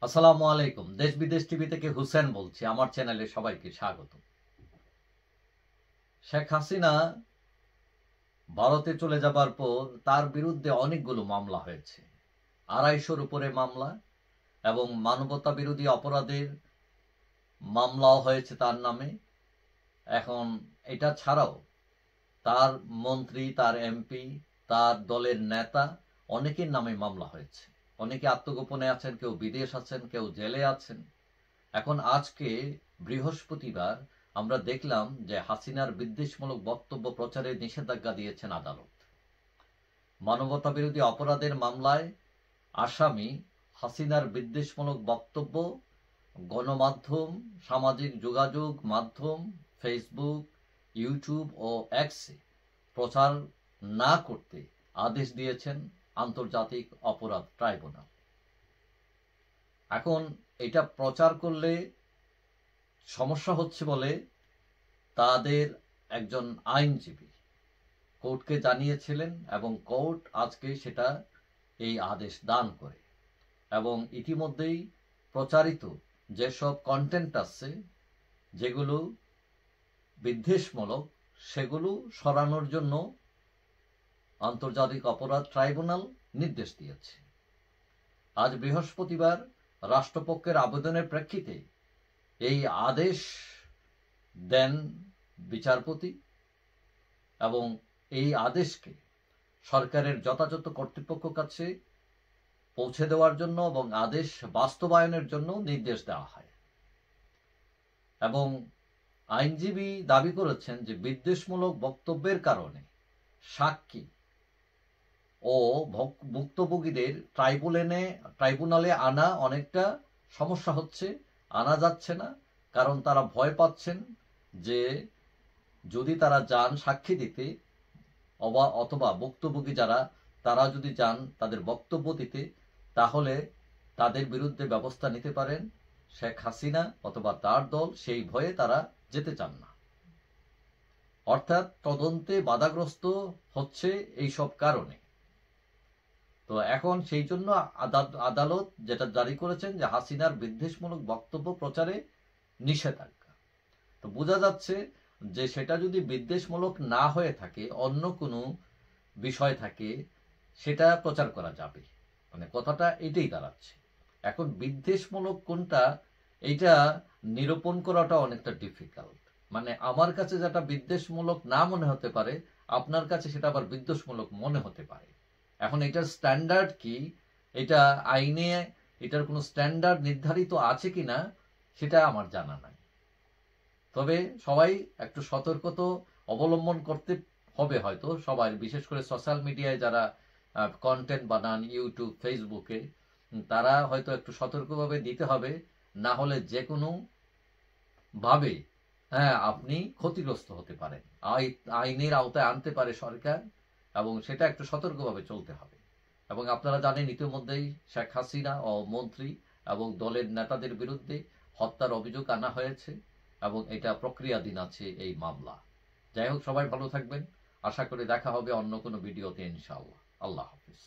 আসসালামু আলাইকুম। দেশ বিদেশ টিভি থেকে হুসেন বলছি। আমার চ্যানেলে সবাইকে স্বাগত। শেখ হাসিনা ভারতে চলে যাবার পর তার বিরুদ্ধে অনেকগুলো মামলা হয়েছে। ২৫০-র উপরে মামলা এবং মানবতা বিরোধী অপরাধের মামলাও হয়েছে তার নামে। এখন এটা ছাড়াও তার মন্ত্রী, তার এমপি, তার দলের নেতা অনেকের নামে মামলা হয়েছে। অনেকে আত্মগোপনে আছেন, কেউ বিদেশ আছেন, কেউ জেলে আছেন। এখন আজকে বৃহস্পতিবার আমরা দেখলাম যে হাসিনার বিদ্বেষমূলক বক্তব্য প্রচারে নিষেধাজ্ঞা দিয়েছেন আদালত। মানবতা বিরোধী অপরাধের মামলায় আসামি হাসিনার বিদ্বেষমূলক বক্তব্য গণমাধ্যম, সামাজিক যোগাযোগ মাধ্যম, ফেসবুক, ইউটিউব ও এক্সে প্রচার না করতে আদেশ দিয়েছেন আন্তর্জাতিক অপরাধ ট্রাইব্যুনাল। এখন এটা প্রচার করলে সমস্যা হচ্ছে বলে তাদের একজন আইনজীবী কোর্টকে জানিয়েছিলেন এবং কোর্ট আজকে সেটা এই আদেশ দান করে এবং ইতিমধ্যেই প্রচারিত যেসব কন্টেন্ট আছে যেগুলো বিদ্বেষমূলক সেগুলো সরানোর জন্য আন্তর্জাতিক অপরাধ ট্রাইব্যুনাল নির্দেশ দিয়েছে। আজ বৃহস্পতিবার রাষ্ট্রপক্ষের আবেদনের প্রেক্ষিতে এই আদেশ দেন বিচারপতি এবং এই আদেশকে সরকারের যথাযথ কর্তৃপক্ষ কাছে পৌঁছে দেওয়ার জন্য এবং আদেশ বাস্তবায়নের জন্য নির্দেশ দেওয়া হয়। এবং আইনজীবী দাবি করেছেন যে বিদ্বেষমূলক বক্তব্যের কারণে সাক্ষী ও ভুক্তভোগীদের ট্রাইব্যুনালে আনা অনেকটা সমস্যা হচ্ছে, আনা যাচ্ছে না, কারণ তারা ভয় পাচ্ছেন যে যদি তারা যান সাক্ষী দিতে অথবা ভুক্তভোগী যারা তারা যদি যান তাদের বক্তব্য দিতে, তাহলে তাদের বিরুদ্ধে ব্যবস্থা নিতে পারেন শেখ হাসিনা অথবা তার দল। সেই ভয়ে তারা যেতে চান না, অর্থাৎ তদন্তে বাধাগ্রস্ত হচ্ছে এইসব কারণে। তো এখন সেই জন্য আদালত যেটা জারি করেছেন যে হাসিনার বিদ্বেষমূলক বক্তব্য প্রচারে নিষেধাজ্ঞা। তো বোঝা যাচ্ছে যে সেটা যদি বিদ্বেষমূলক না হয়ে থাকে, অন্য কোনো বিষয় থাকে, সেটা প্রচার করা যাবে। মানে কথাটা এটাই দাঁড়াচ্ছে। এখন বিদ্বেষমূলক কোনটা এইটা নিরূপণ করাটা অনেকটা ডিফিকাল্ট। মানে আমার কাছে যেটা বিদ্বেষমূলক না মনে হতে পারে, আপনার কাছে সেটা আবার বিদ্বেষমূলক মনে হতে পারে। এখন এটার স্ট্যান্ডার্ড কি, এটা আইনে এটার কোনো স্ট্যান্ডার্ড নির্ধারিত আছে কিনা সেটা আমার জানা নাই। তবে সবাই একটু সতর্কতা অবলম্বন করতে হবে হয়তো সবাই, বিশেষ করে সোশ্যাল মিডিয়ায় যারা কন্টেন্ট বানান ইউটিউব, ফেসবুকে, তারা হয়তো একটু সতর্কভাবে দিতে হবে, না হলে যে কোনো ভাবে আপনি ক্ষতিগ্রস্ত হতে পারেন, আইনের আওতায় আনতে পারে সরকার, এবং সেটা একটু সতর্কভাবে চলতে হবে। এবং আপনারা জানেন ইতিমধ্যেই শেখ হাসিনা ও মন্ত্রী এবং দলের নেতাদের বিরুদ্ধে হত্যার অভিযোগ আনা হয়েছে এবং এটা প্রক্রিয়াধীন আছে এই মামলা। যাই হোক, সবাই ভালো থাকবেন। আশা করি দেখা হবে অন্য কোনো ভিডিওতে ইনশাআল্লাহ। আল্লাহ হাফিজ।